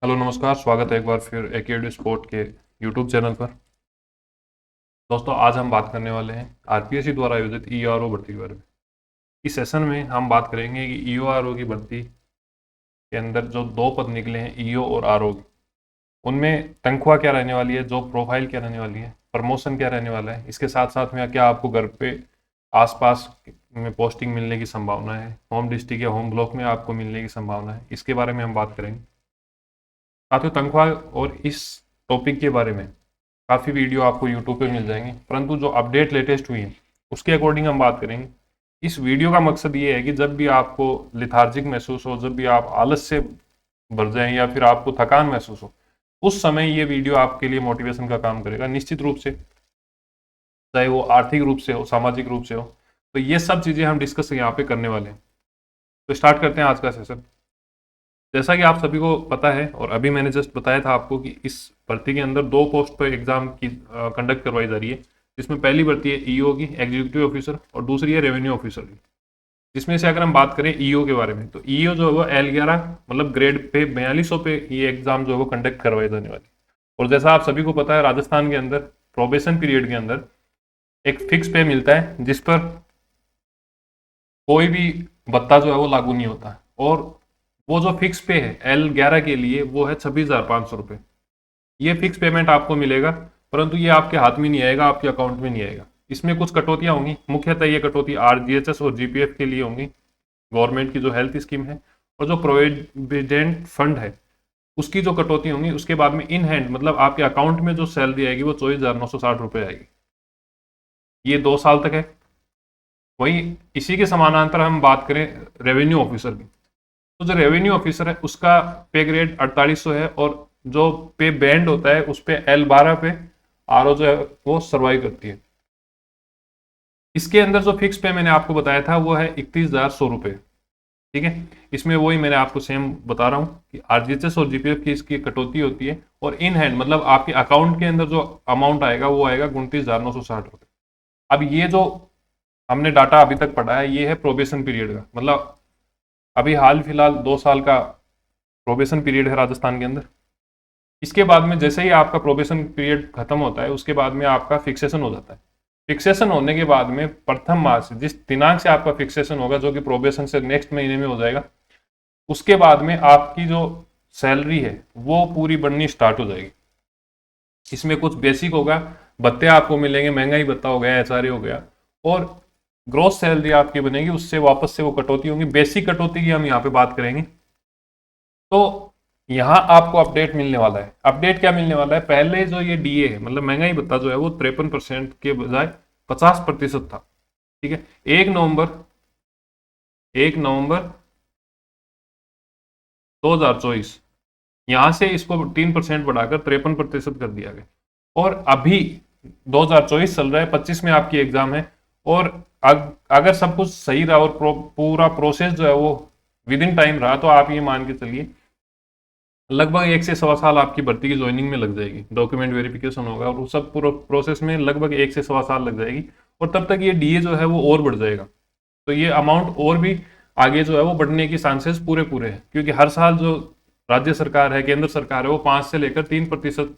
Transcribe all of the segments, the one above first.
Hello नमस्कार, स्वागत है एक बार फिर एकेडी स्पोर्ट के यूट्यूब चैनल पर। दोस्तों, आज हम बात करने वाले हैं आरपीएससी द्वारा आयोजित ईओआरओ भर्ती के बारे में। इस सेशन में हम बात करेंगे कि ईओआरओ की भर्ती के अंदर जो दो पद निकले हैं, ईओ और आरओ, उनमें तनख्वाह क्या रहने वाली है, जॉब प्रोफाइल क्या रहने वाली है, प्रमोशन क्या रहने वाला है, इसके साथ साथ में क्या आपको घर पे आसपास में पोस्टिंग मिलने की संभावना है, होम डिस्ट्रिक्ट या होम ब्लॉक में आपको मिलने की संभावना है, इसके बारे में हम बात करेंगे। साथियों, तनख्वाह और इस टॉपिक के बारे में काफ़ी वीडियो आपको यूट्यूब पे मिल जाएंगे, परंतु जो अपडेट लेटेस्ट हुई है उसके अकॉर्डिंग हम बात करेंगे। इस वीडियो का मकसद ये है कि जब भी आपको लिथार्जिक महसूस हो, जब भी आप आलस से भर जाएं या फिर आपको थकान महसूस हो, उस समय ये वीडियो आपके लिए मोटिवेशन का काम करेगा निश्चित रूप से, चाहे वो आर्थिक रूप से हो, सामाजिक रूप से हो। तो ये सब चीज़ें हम डिस्कस यहाँ पे करने वाले हैं। तो स्टार्ट करते हैं आज का सेशन। जैसा कि आप सभी को पता है और अभी मैंने जस्ट बताया था आपको कि इस भर्ती के अंदर दो पोस्ट पर एग्जाम की कंडक्ट करवाई जा रही है, जिसमें पहली भर्ती है ईओ की, एग्जीक्यूटिव ऑफिसर, और दूसरी है रेवेन्यू ऑफिसर की। जिसमें से अगर हम बात करें ईओ के बारे में, तो ईओ जो है वो L11 मतलब ग्रेड पे 4200 पे ये एग्जाम जो है वो कंडक्ट करवाई जाने वाली। और जैसा आप सभी को पता है, राजस्थान के अंदर प्रोबेशन पीरियड के अंदर एक फिक्स पे मिलता है, जिस पर कोई भी भत्ता जो है वो लागू नहीं होता। और वो जो फिक्स पे है L11 के लिए, वो है 26,500 रुपये। ये फिक्स पेमेंट आपको मिलेगा, परंतु ये आपके हाथ में नहीं आएगा, आपके अकाउंट में नहीं आएगा। इसमें कुछ कटौतियां होंगी, मुख्यतः ये कटौती आरजीएचएस और जीपीएफ के लिए होंगी, गवर्नमेंट की जो हेल्थ स्कीम है, और जो प्रोविडेंट फंड है उसकी जो कटौती होंगी। उसके बाद में इन हैंड मतलब आपके अकाउंट में जो सैलरी आएगी वो 24,960 रुपये आएगी। ये 2 साल तक है। वही इसी के समानांतर हम बात करें रेवेन्यू ऑफिसर की, तो जो रेवेन्यू ऑफिसर है उसका पे ग्रेड 4800 है, और जो पे बैंड होता है उस पे L12 पे आरओ जो है वो सर्वाइव करती है। इसके अंदर जो फिक्स पे मैंने आपको बताया था वो है 31,100 रुपये। ठीक है, इसमें वही मैंने आपको सेम बता रहा हूँ कि आरजीएचएस और जीपीएफ की इसकी कटौती होती है, और इन हैंड मतलब आपके अकाउंट के अंदर जो अमाउंट आएगा वो आएगा 29,960 रुपये। अब ये जो हमने डाटा अभी तक पढ़ा है ये है प्रोबेशन पीरियड का, मतलब अभी हाल फिलहाल 2 साल का प्रोबेशन पीरियड है राजस्थान के अंदर। इसके बाद में जैसे ही आपका प्रोबेशन पीरियड खत्म होता है, उसके बाद में आपका फिक्सेशन हो जाता है। फिक्सेशन होने के बाद में प्रथम माह से, जिस दिनांक से आपका फिक्सेशन होगा, जो कि प्रोबेशन से नेक्स्ट महीने में हो जाएगा, उसके बाद में आपकी जो सैलरी है वो पूरी बढ़नी स्टार्ट हो जाएगी। इसमें कुछ बेसिक होगा, भत्ते आपको मिलेंगे, महंगाई भत्ता हो गया, एचआरए हो गया, और ग्रोस सैलरी आपकी बनेगी, उससे वापस से वो कटौती होंगी। बेसिक कटौती की हम यहाँ पे बात करेंगे। तो यहाँ आपको अपडेट मिलने वाला है। अपडेट क्या मिलने वाला है? पहले जो ये डीए है मतलब महंगाई भत्ता जो है वो 53% के बजाय 50% था। ठीक है, 1 नवंबर 2024 यहाँ से इसको 3% बढ़ाकर 53% कर दिया गया। और अभी 2024 चल रहा है, 25 में आपकी एग्जाम है, और अगर सब कुछ सही रहा और पूरा प्रोसेस जो है वो विद इन टाइम रहा, तो आप ये मान के चलिए लगभग 1 से 1.25 साल आपकी भर्ती की ज्वाइनिंग में लग जाएगी। डॉक्यूमेंट वेरिफिकेशन होगा और उस सब पूरा प्रोसेस में लगभग 1 से 1.25 साल लग जाएगी, और तब तक ये डीए जो है वो और बढ़ जाएगा। तो ये अमाउंट और भी आगे जो है वो बढ़ने की चांसेस पूरे पूरे हैं, क्योंकि हर साल जो राज्य सरकार है, केंद्र सरकार है, वो 5 से लेकर 3%,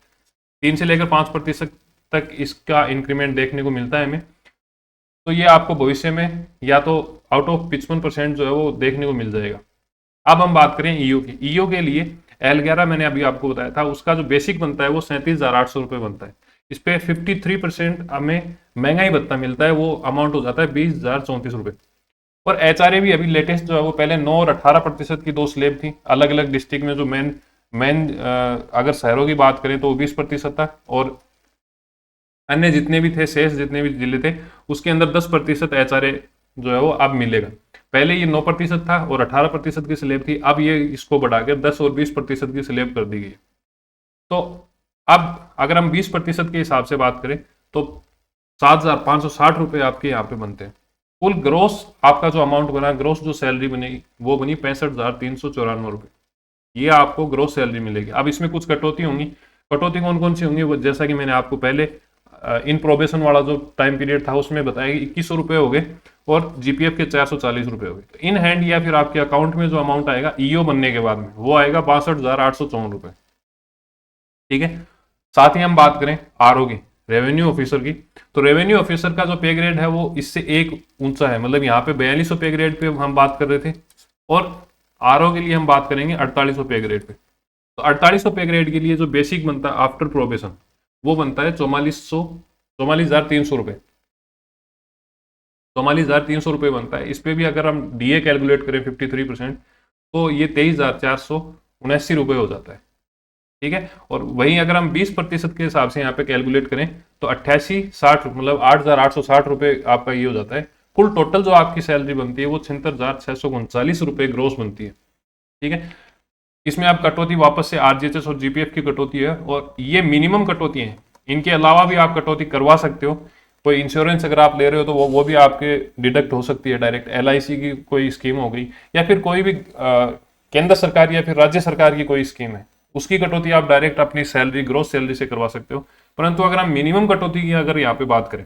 3 से लेकर 5% तक इसका इंक्रीमेंट देखने को मिलता है हमें। तो ये आपको भविष्य में या तो आउट ऑफ 55% जो है वो देखने को मिल जाएगा। अब हम बात करें ईओ की। ईओ के लिए L11 मैंने अभी आपको बताया था, उसका जो बेसिक बनता है वो 37,800 रुपये बनता है। इस पे 53% हमें महंगाई भत्ता मिलता है, वो अमाउंट हो जाता है 20,034 रुपये। और एचआरए भी अभी लेटेस्ट जो है वो पहले 9 और 18% की दो स्लेब थी अलग अलग डिस्ट्रिक्ट में। जो मेन मेन अगर शहरों की बात करें तो 20% था, और अन्य जितने भी थे, शेष जितने भी जिले थे, उसके अंदर 10% एचआरए जो है वो अब मिलेगा। पहले ये 9% था और 18% की स्लेब थी, अब ये इसको बढ़ाकर 10 और 20% की स्लेब कर दी गई। तो अब अगर हम 20% के हिसाब से बात करें तो 7,560 रुपये आपके यहाँ पे बनते हैं। कुल ग्रोस आपका जो अमाउंट बना, ग्रोस जो सैलरी बनेगी वो बनी 65,394 रुपये। ये आपको ग्रोस सैलरी मिलेगी। अब इसमें कुछ कटौती होंगी। कटौती कौन कौन सी होंगी, वो जैसा कि मैंने आपको पहले इन प्रोबेशन वाला जो टाइम पीरियड था उसमें बताया कि 2100 रुपये हो गए और जीपीएफ के 440 रुपये हो गए। तो इन हैंड या फिर आपके अकाउंट में जो अमाउंट आएगा ईओ बनने के बाद में वो आएगा 62,854 रुपये। ठीक है, साथ ही हम बात करें आरओ की, रेवेन्यू ऑफिसर की, तो रेवेन्यू ऑफिसर का जो पे ग्रेड है वो इससे एक ऊंचा है, मतलब यहाँ पे 4200 पे ग्रेड पे हम बात कर रहे थे और आरओ के लिए हम बात करेंगे 4800 पे ग्रेड पे। तो 4800 पे ग्रेड के लिए जो बेसिक बनता है आफ्टर प्रोबेशन वो बनता है 44,300 रुपये, 44,300 रुपये बनता है। इस पे भी अगर हम डीए कैलकुलेट करें 53% तो ये 23,479 रुपये हो जाता है। ठीक है, और वहीं अगर हम 20% के हिसाब से यहाँ पे कैलकुलेट करें तो 88,60 मतलब 8,860 रुपये आपका ये हो जाता है। कुल टोटल जो आपकी सैलरी बनती है वो 76,639 रुपये ग्रोस बनती है। ठीक है, इसमें आप कटौती वापस से आरजीएचएस और जीपीएफ की कटौती है और ये मिनिमम कटौती है, इनके अलावा भी आप कटौती करवा सकते हो। कोई इंश्योरेंस अगर आप ले रहे हो तो वो भी आपके डिडक्ट हो सकती है डायरेक्ट, एलआईसी की कोई स्कीम हो गई या फिर कोई भी केंद्र सरकार या फिर राज्य सरकार की कोई स्कीम है उसकी कटौती आप डायरेक्ट अपनी सैलरी ग्रोस सैलरी से करवा सकते हो। परंतु अगर हम मिनिमम कटौती की अगर यहाँ पे बात करें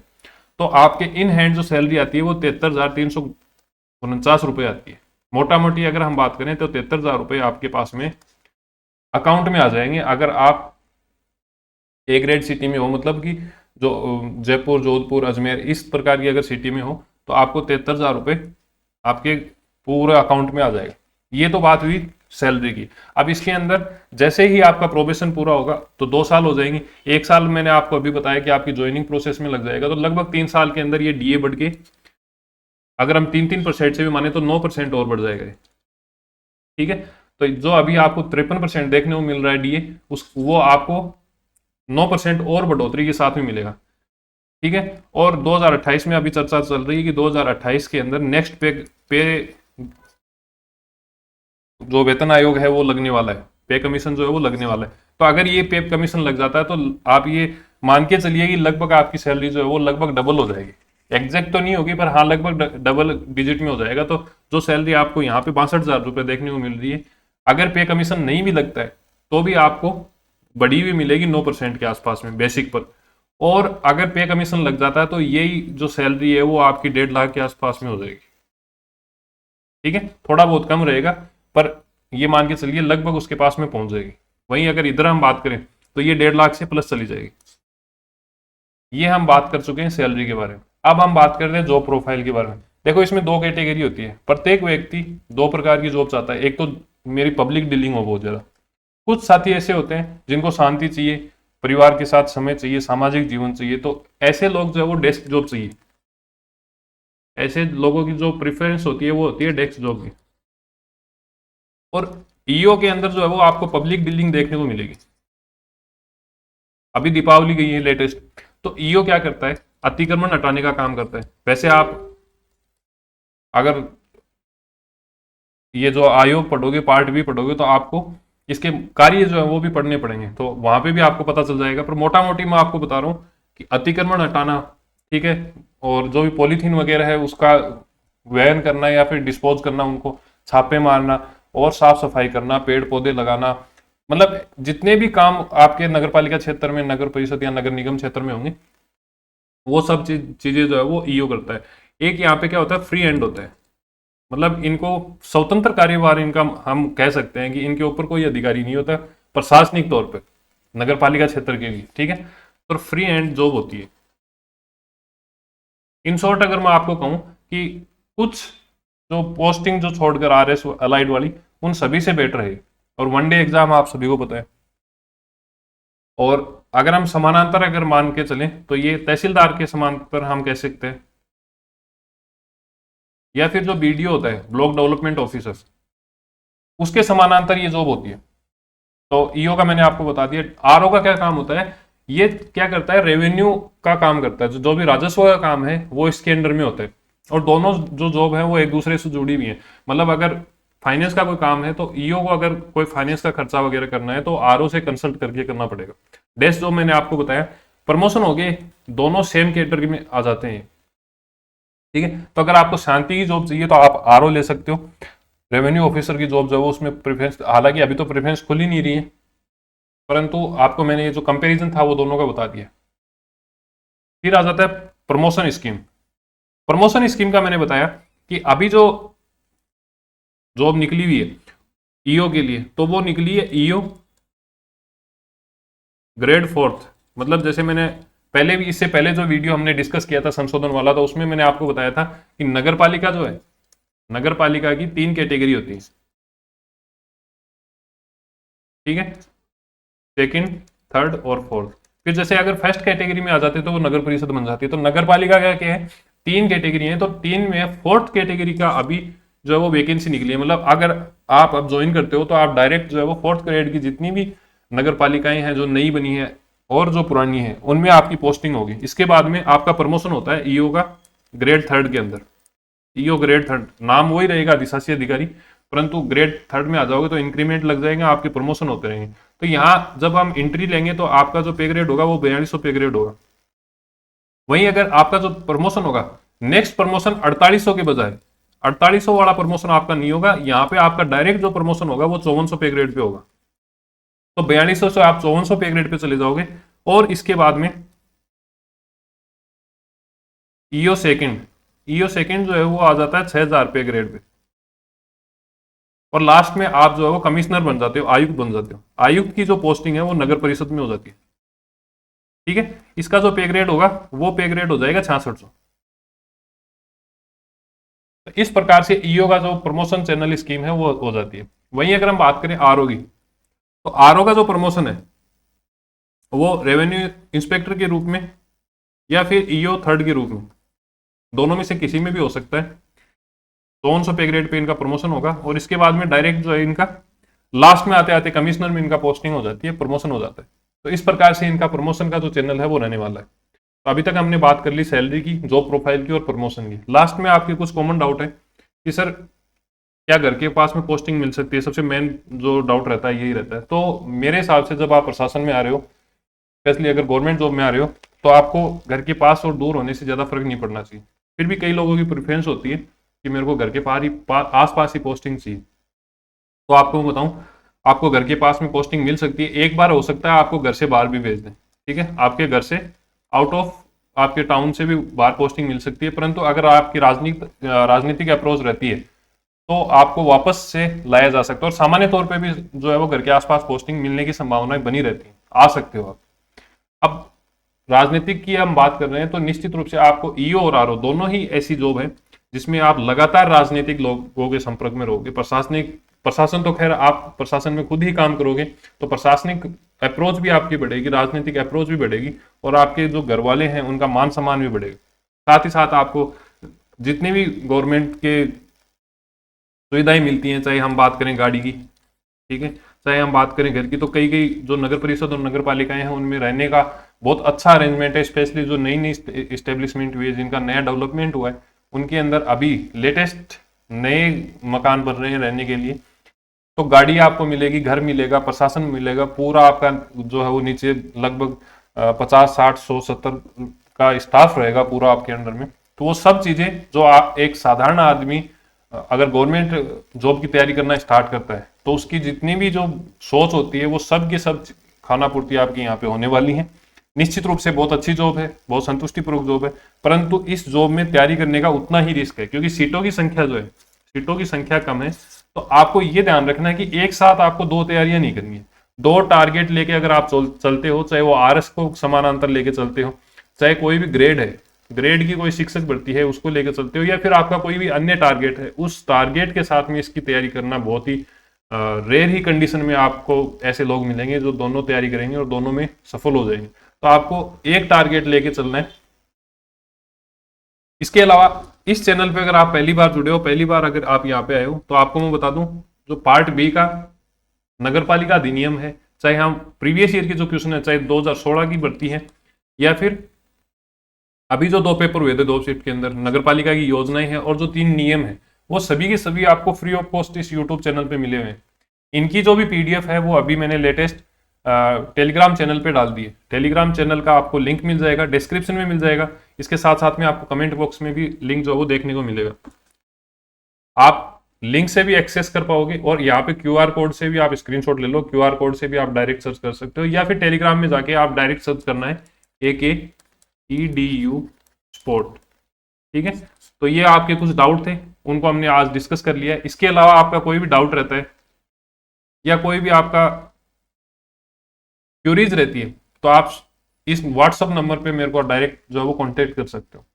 तो आपके इन हैंड जो सैलरी आती है वो 73,349 रुपये आती है। मोटा मोटी अगर हम बात करें तो 73,000 रुपये आपके पास में अकाउंट में आ जाएंगे अगर आप ए ग्रेड सिटी में हो, मतलब कि जो जयपुर जोधपुर अजमेर इस प्रकार की अगर सिटी में हो तो आपको 73,000 रुपये आपके पूरे अकाउंट में आ जाएगा। ये तो बात हुई सैलरी की। अब इसके अंदर जैसे ही आपका प्रोबेशन पूरा होगा तो 2 साल हो जाएंगे, 1 साल मैंने आपको अभी बताया कि आपकी ज्वाइनिंग प्रोसेस में लग जाएगा, तो लगभग 3 साल के अंदर ये डीए बढ़ के अगर हम 3% से भी माने तो 9% और बढ़ जाएगा। ठीक है, तो जो अभी आपको 53% देखने को मिल रहा है डीए वो आपको 9% और बढ़ोतरी के साथ में मिलेगा। ठीक है, और 2028 में अभी चर्चा चल रही है कि 2028 के अंदर नेक्स्ट पे जो वेतन आयोग है वो लगने वाला है, पे कमीशन जो है वो लगने वाला है। तो अगर ये पे कमीशन लग जाता है तो आप ये मान के चलिए कि लगभग आपकी सैलरी जो है वो लगभग डबल हो जाएगी। एग्जैक्ट तो नहीं होगी पर हाँ लगभग डबल डिजिट में हो जाएगा। तो जो सैलरी आपको यहाँ पे 62,000 रुपये देखने को मिल रही है, अगर पे कमीशन नहीं भी लगता है तो भी आपको बड़ी हुई मिलेगी 9% के आसपास में बेसिक पर। और अगर पे कमीशन लग जाता है तो यही जो सैलरी है वो आपकी 1.5 लाख के आसपास में हो जाएगी। ठीक है, थोड़ा बहुत कम रहेगा पर ये मान के चलिए लगभग उसके पास में पहुंच जाएगी। वहीं अगर इधर हम बात करें तो ये 1.5 लाख से प्लस चली जाएगी। ये हम बात कर चुके हैं सैलरी के बारे में। अब हम बात कर रहे हैं जॉब प्रोफाइल के बारे में। देखो इसमें 2 कैटेगरी होती है, प्रत्येक व्यक्ति 2 प्रकार की जॉब चाहता है। एक तो मेरी पब्लिक डीलिंग हो बहुत ज्यादा, कुछ साथी ऐसे होते हैं जिनको शांति चाहिए, परिवार के साथ समय चाहिए, सामाजिक जीवन चाहिए, तो ऐसे लोग जो है वो डेस्क जॉब चाहिए। ऐसे लोगों की जो प्रेफरेंस होती है वो होती है डेस्क जॉब की। और ईओ के अंदर जो है वो आपको पब्लिक डीलिंग देखने को मिलेगी। अभी दीपावली गई है लेटेस्ट, तो ईओ क्या करता है, अतिक्रमण हटाने का काम करता है। वैसे आप अगर ये जो आयोग पढ़ोगे पार्ट भी पढ़ोगे तो आपको इसके कार्य जो है वो भी पढ़ने पड़ेंगे, तो वहां पे भी आपको पता चल जाएगा। पर मोटा मोटी मैं आपको बता रहा हूँ कि अतिक्रमण हटाना, ठीक है, और जो भी पॉलीथीन वगैरह है उसका वहन करना या फिर डिस्पोज करना, उनको छापे मारना और साफ सफाई करना, पेड़ पौधे लगाना, मतलब जितने भी काम आपके नगर पालिका क्षेत्र में, नगर परिषद या नगर निगम क्षेत्र में होंगे वो सब चीजें जो है वो ईओ करता है। एक यहाँ पे क्या होता है, फ्री हैंड होता है, मतलब इनको स्वतंत्र कार्यभार इनका हम कह सकते हैं कि इनके ऊपर कोई अधिकारी नहीं होता प्रशासनिक तौर पे नगर पालिका क्षेत्र के लिए। ठीक है, तो फ्री हैंड जॉब होती है। इन शॉर्ट अगर मैं आपको कहूं कि कुछ जो पोस्टिंग जो छोड़कर आरएस अलाइड वाली उन सभी से बेटर है, और 1 डे एग्जाम आप सभी को पता है। और अगर हम समानांतर अगर मान के चलें तो ये तहसीलदार के समानांतर हम कह सकते हैं, या फिर जो बीडीओ होता है ब्लॉक डेवलपमेंट ऑफिसर, उसके समानांतर ये जॉब होती है। तो ईओ का मैंने आपको बता दिया। आरओ का क्या काम होता है, ये क्या करता है, रेवेन्यू का काम करता है। जो भी राजस्व का काम है वो इसके अंडर में होता है, और दोनों जो जॉब है वो एक दूसरे से जुड़ी हुई है। मतलब अगर फाइनेंस का कोई काम है तो ईओ को अगर कोई फाइनेंस का खर्चा वगैरह करना है तो आरओ से कंसल्ट करके करना पड़ेगा। डेस्क जॉब मैंने आपको बताया, प्रमोशन हो गए, दोनों सेम कैटेगरी में आ जाते हैं। ठीक है, तो अगर आपको शांति की जॉब चाहिए तो आप आरओ ले सकते हो। रेवेन्यू ऑफिसर की जॉब जो है वो उसमें प्रेफरेंस, हालांकि अभी तो प्रेफरेंस खुल ही नहीं रही है, परंतु आपको मैंने ये जो कंपैरिजन था वो दोनों का बता दिया। फिर आ जाता है प्रमोशन स्कीम। प्रमोशन स्कीम का मैंने बताया कि अभी जो जॉब निकली हुई है ईओ के लिए, तो वो निकली है ईओ ग्रेड 4th। मतलब जैसे मैंने पहले भी, इससे पहले जो वीडियो हमने डिस्कस किया था संशोधन वाला, तो उसमें मैंने आपको बताया था कि नगर पालिका जो है, नगर पालिका की 3 कैटेगरी होती है, ठीक है, सेकंड, थर्ड और फोर्थ। फिर जैसे अगर फर्स्ट कैटेगरी में आ जाते तो वो नगर परिषद बन जाती है। तो नगर पालिका का क्या है, 3 कैटेगरी है, तो 3 में फोर्थ कैटेगरी का अभी जो है वो वैकेंसी निकली है। मतलब अगर आप अब ज्वाइन करते हो तो आप डायरेक्ट जो है वो फोर्थ ग्रेड की जितनी भी नगर पालिकाएं हैं जो नई बनी है और जो पुरानी है उनमें आपकी पोस्टिंग होगी। इसके बाद में आपका प्रमोशन होता है ईओ का ग्रेड 3rd के अंदर। ईओ ग्रेड 3rd नाम वही रहेगा, अधिशासी अधिकारी, परंतु ग्रेड 3rd में आ जाओगे तो इंक्रीमेंट लग जाएगा, आपके प्रमोशन होते रहेंगे। तो यहाँ जब हम एंट्री लेंगे तो आपका जो पे ग्रेड होगा वो 4200 पे ग्रेड होगा। वहीं अगर आपका जो प्रमोशन होगा, नेक्स्ट प्रमोशन 4800 के बजाय 4800 वाला प्रमोशन आपका नहीं होगा, यहाँ पे आपका डायरेक्ट जो प्रमोशन होगा वो 5400 पे ग्रेड पे होगा। तो 4200 से आप 5400 पे ग्रेड पे चले जाओगे। और इसके बाद में ईओ सेकंड जो है वो आ जाता है 6000 पे ग्रेड पे। और लास्ट में आप जो है वो कमिश्नर बन जाते हो, आयुक्त बन जाते हो। आयुक्त की जो पोस्टिंग है वो नगर परिषद में हो जाती है, ठीक है। इसका जो पे ग्रेड होगा वो पे ग्रेड हो जाएगा 6600। तो इस प्रकार से ईओ का जो प्रमोशन चैनल स्कीम है वो हो जाती है। वहीं अगर हम बात करें आरओ की, तो आरओ का जो प्रमोशन है वो रेवेन्यू इंस्पेक्टर के रूप में या फिर ईओ 3rd के रूप में, दोनों में से किसी में भी हो सकता है। 5400 पे ग्रेड पे इनका प्रमोशन होगा और इसके बाद में डायरेक्ट जो है इनका लास्ट में आते आते कमिश्नर में इनका पोस्टिंग हो जाती है, प्रमोशन हो जाता है। तो इस प्रकार से इनका प्रमोशन का जो चैनल है वो रहने वाला है। तो अभी तक हमने बात कर ली सैलरी की, जॉब प्रोफाइल की और प्रमोशन की। लास्ट में आपके कुछ कॉमन डाउट है कि सर क्या घर के पास में पोस्टिंग मिल सकती है, सबसे मेन जो डाउट रहता है यही रहता है। तो मेरे हिसाब से जब आप प्रशासन में आ रहे हो, स्पेशली अगर गवर्नमेंट जॉब में आ रहे हो, तो आपको घर के पास और दूर होने से ज़्यादा फर्क नहीं पड़ना चाहिए। फिर भी कई लोगों की प्रेफरेंस होती है कि मेरे को घर के आस पास ही पोस्टिंग चाहिए। तो आपको मैं बताऊं, आपको घर के पास में पोस्टिंग मिल सकती है। एक बार हो सकता है आपको घर से बाहर भी भेज दें, ठीक है, आपके घर से आउट ऑफ आपके टाउन से भी बाहर पोस्टिंग मिल सकती है। परंतु अगर आपकी राजनीतिक अप्रोच रहती है तो आपको वापस से लाया जा सकता है। और सामान्य तौर पे भी जो है वो घर के आसपास पोस्टिंग मिलने की संभावनाएं बनी रहती हैं, आ सकते हो आप। अब राजनीतिक की हम बात कर रहे हैं तो निश्चित रूप से आपको ईओ और आरओ दोनों ही ऐसी जॉब है जिसमें आप लगातार राजनीतिक लोगों के संपर्क में रहोगे। प्रशासन तो खैर आप प्रशासन में खुद ही काम करोगे, तो प्रशासनिक अप्रोच भी आपकी बढ़ेगी, राजनीतिक अप्रोच भी बढ़ेगी और आपके जो घर वाले हैं उनका मान सम्मान भी बढ़ेगा। साथ ही साथ आपको जितनी भी गवर्नमेंट के सुविधाएं मिलती हैं, चाहे हम बात करें गाड़ी की, ठीक है, चाहे हम बात करें घर की, तो कई कई जो नगर परिषद और नगर पालिकाएं हैं उनमें रहने का बहुत अच्छा अरेंजमेंट है। स्पेशली जो नई नई इस्टेब्लिशमेंट हुई है, जिनका नया डेवलपमेंट हुआ है, उनके अंदर अभी लेटेस्ट नए मकान बन रहे हैं रहने के लिए। तो गाड़ी आपको मिलेगी, घर मिलेगा, प्रशासन मिलेगा, पूरा आपका जो है वो नीचे लगभग 50, 60, 100, 70 का स्टाफ रहेगा पूरा आपके अंडर में। तो वो सब चीजें जो आप एक साधारण आदमी अगर गवर्नमेंट जॉब की तैयारी करना स्टार्ट करता है तो उसकी जितनी भी जो सोच होती है वो सब के सब खाना पूर्ति आपकी यहाँ पे होने वाली है। निश्चित रूप से बहुत अच्छी जॉब है, बहुत संतुष्टिपूर्वक जॉब है, परंतु इस जॉब में तैयारी करने का उतना ही रिस्क है क्योंकि सीटों की संख्या जो है, सीटों की संख्या कम है। तो आपको ये ध्यान रखना है कि एक साथ आपको 2 तैयारियां नहीं करनी है। 2 टारगेट लेके अगर आप चलते हो, चाहे वो आरएस को समानांतर लेके चलते हो, चाहे कोई भी ग्रेड है, ग्रेड की कोई शिक्षक भर्ती है उसको लेकर चलते हो, या फिर आपका कोई भी अन्य टारगेट है, उस टारगेट के साथ में इसकी तैयारी करना बहुत ही रेयर ही कंडीशन में आपको ऐसे लोग मिलेंगे जो दोनों तैयारी करेंगे और दोनों में सफल हो जाएंगे। तो आपको एक टारगेट लेके चलना है। इसके अलावा इस चैनल पे अगर आप पहली बार जुड़े हो, पहली बार अगर आप यहाँ पे आए हो, तो आपको मैं बता दूं जो पार्ट बी का नगर पालिका अधिनियम है, चाहे हम प्रीवियस ईयर के जो क्वेश्चन है, चाहे 2016 की भर्ती है या फिर अभी जो 2 पेपर हुए थे 2 शिफ्ट के अंदर, नगर पालिका की योजनाएं हैं और जो 3 नियम है, वो सभी के सभी आपको फ्री ऑफ कॉस्ट इस यूट्यूब चैनल पे मिले हुए हैं। इनकी जो भी पीडीएफ है वो अभी मैंने लेटेस्ट टेलीग्राम चैनल पे डाल दी है। टेलीग्राम चैनल का आपको लिंक मिल जाएगा, डिस्क्रिप्शन में मिल जाएगा। इसके साथ साथ में आपको कमेंट बॉक्स में भी लिंक जो है वो देखने को मिलेगा। आप लिंक से भी एक्सेस कर पाओगे और यहाँ पे क्यूआर कोड से भी आप स्क्रीनशॉट ले लो, क्यूआर कोड से भी आप डायरेक्ट सर्च कर सकते हो, या फिर टेलीग्राम में जाके आप डायरेक्ट सर्च करना है AK EDU स्पोर्ट। ठीक है, तो ये आपके कुछ डाउट थे, उनको हमने आज डिस्कस कर लिया है। इसके अलावा आपका कोई भी डाउट रहता है या कोई भी आपका क्यूरीज रहती है तो आप इस व्हाट्सअप नंबर पे मेरे को डायरेक्ट जो है वो कांटेक्ट कर सकते हो।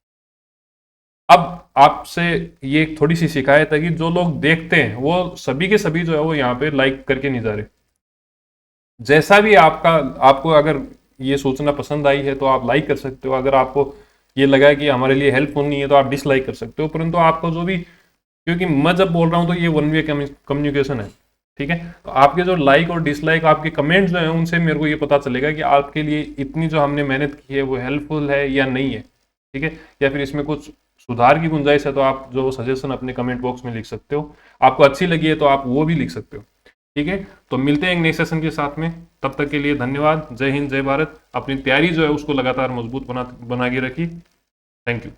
अब आपसे ये थोड़ी सी शिकायत है कि जो लोग देखते हैं वो सभी के सभी जो है वो यहाँ पे लाइक करके नहीं जा रहे। जैसा भी आपको अगर ये सूचना पसंद आई है तो आप लाइक कर सकते हो, अगर आपको ये लगा कि हमारे लिए हेल्पफुल नहीं है तो आप डिसलाइक कर सकते हो। परंतु आपको जो भी, क्योंकि मैं जब बोल रहा हूं तो ये वन वे कम्युनिकेशन है। ठीक है, तो आपके जो लाइक और डिसलाइक, आपके कमेंट्स जो हैं उनसे मेरे को ये पता चलेगा कि आपके लिए इतनी जो हमने मेहनत की है वो हेल्पफुल है या नहीं है। ठीक है, या फिर इसमें कुछ सुधार की गुंजाइश है तो आप जो सजेशन अपने कमेंट बॉक्स में लिख सकते हो। आपको अच्छी लगी है तो आप वो भी लिख सकते हो। ठीक है, तो मिलते हैं एक नए सेशन के साथ में, तब तक के लिए धन्यवाद। जय हिंद, जय भारत। अपनी तैयारी जो है उसको लगातार मजबूत बना के रखिए। Thank you.